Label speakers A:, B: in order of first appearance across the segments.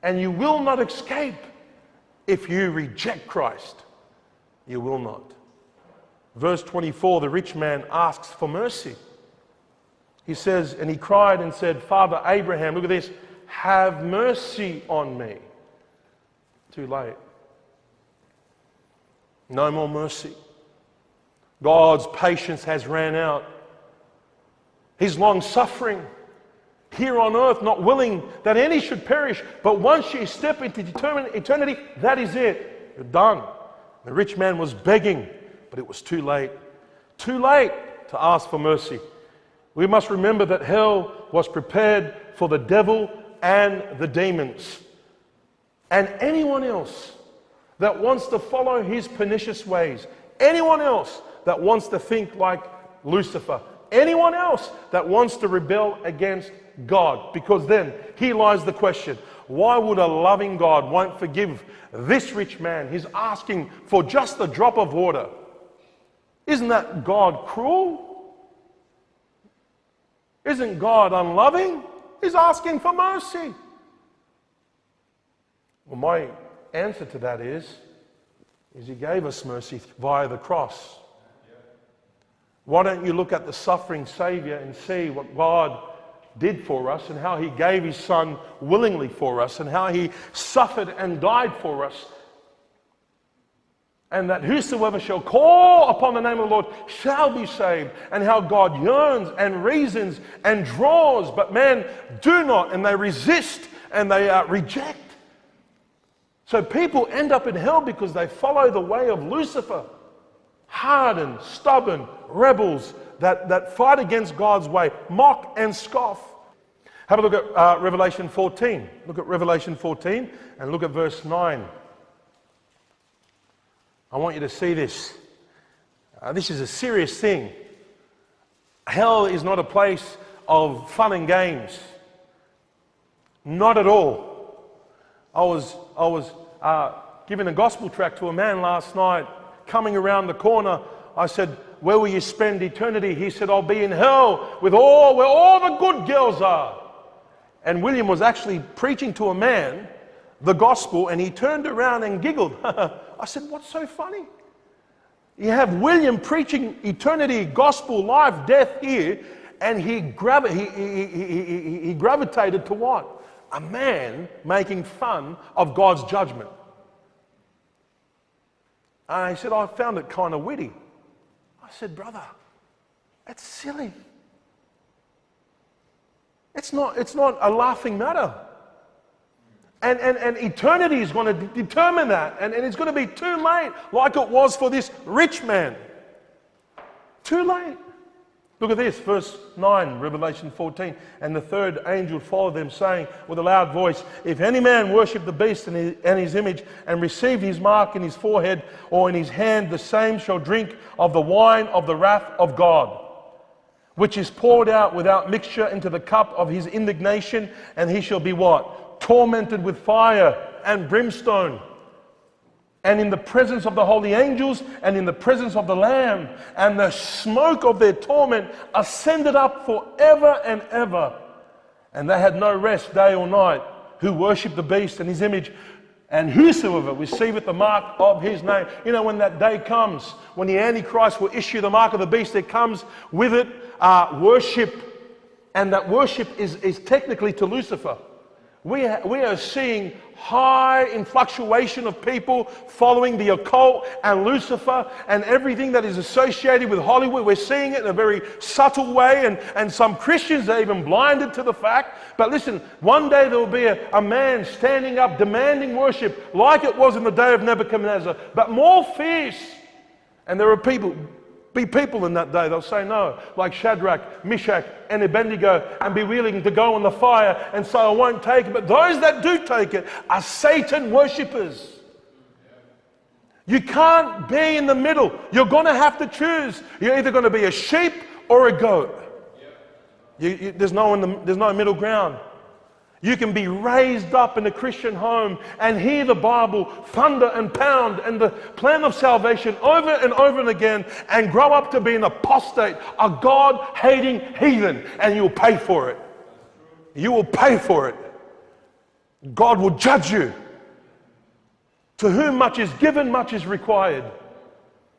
A: And you will not escape if you reject Christ. You will not. Verse 24, the rich man asks for mercy. He says, and he cried and said, Father Abraham, look at this, have mercy on me. Too late. No more mercy. God's patience has ran out. He's long suffering here on earth, not willing that any should perish, but once you step into eternity, that is it. You're done. The rich man was begging, but it was too late. Too late to ask for mercy. We must remember that hell was prepared for the devil and the demons. And anyone else that wants to follow his pernicious ways, anyone else that wants to think like Lucifer, anyone else that wants to rebel against God, because then here lies the question, why would a loving God won't forgive this rich man? He's asking for just a drop of water. Isn't that God cruel? Isn't God unloving? He's asking for mercy. Well, my answer to that is he gave us mercy via the cross. Why don't you look at the suffering Savior and see what God did for us and how he gave his son willingly for us and how he suffered and died for us, and that whosoever shall call upon the name of the Lord shall be saved, and how God yearns and reasons and draws, but men do not, and they resist and they reject. So people end up in hell because they follow the way of Lucifer. Hardened, stubborn rebels that fight against God's way, mock and scoff. Have a look at Revelation 14. Look at Revelation 14 and look at verse 9. I want you to see this. This is a serious thing. Hell is not a place of fun and games. Not at all. I was giving a gospel tract to a man last night. Coming around the corner, I said, where will you spend eternity? He said, I'll be in hell where all the good girls are. And William was actually preaching to a man the gospel, and he turned around and giggled. I said, what's so funny? You have William preaching eternity, gospel, life, death here, and he gravitated to what? A man making fun of God's judgment. And he said, I found it kind of witty. I said, brother, that's silly. It's not a laughing matter. And eternity is going to determine that. And it's going to be too late, like it was for this rich man. Too late. Look at this, verse 9, Revelation 14. And the third angel followed them, saying with a loud voice, if any man worship the beast and his image, and receive his mark in his forehead or in his hand, the same shall drink of the wine of the wrath of God, which is poured out without mixture into the cup of his indignation, and he shall be what? Tormented with fire and brimstone, and in the presence of the holy angels, and in the presence of the Lamb, and the smoke of their torment ascended up forever and ever. And they had no rest day or night, who worship the beast and his image, and whosoever receiveth the mark of his name. You know, when that day comes, when the Antichrist will issue the mark of the beast, it comes with it worship, and that worship is technically to Lucifer. We are seeing high influctuation of people following the occult and Lucifer and everything that is associated with Hollywood. We're seeing it in a very subtle way, and some Christians are even blinded to the fact. But listen, one day there will be a man standing up demanding worship like it was in the day of Nebuchadnezzar, but more fierce. And there are people in that day, they'll say no, like Shadrach, Meshach, and Abednego, and be willing to go in the fire and say, I won't take it. But those that do take it are Satan worshippers. You can't be in the middle. You're going to have to choose. You're either going to be a sheep or a goat. There's no middle ground. You can be raised up in a Christian home and hear the Bible thunder and pound and the plan of salvation over and over and again, and grow up to be an apostate, a God-hating heathen, and you'll pay for it. You will pay for it. God will judge you. To whom much is given, much is required.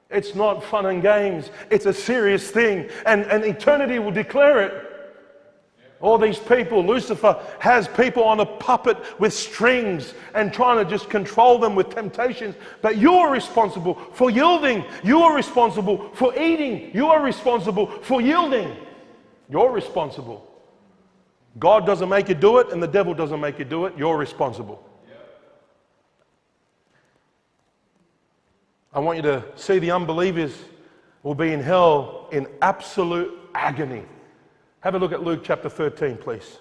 A: It's not fun and games. It's a serious thing. And eternity will declare it. All these people, Lucifer has people on a puppet with strings and trying to just control them with temptations. But you are responsible for yielding. You are responsible for eating. You are responsible for yielding. You're responsible. God doesn't make you do it, and the devil doesn't make you do it. You're responsible. I want you to see the unbelievers will be in hell in absolute agony. Have a look at Luke chapter 13, please.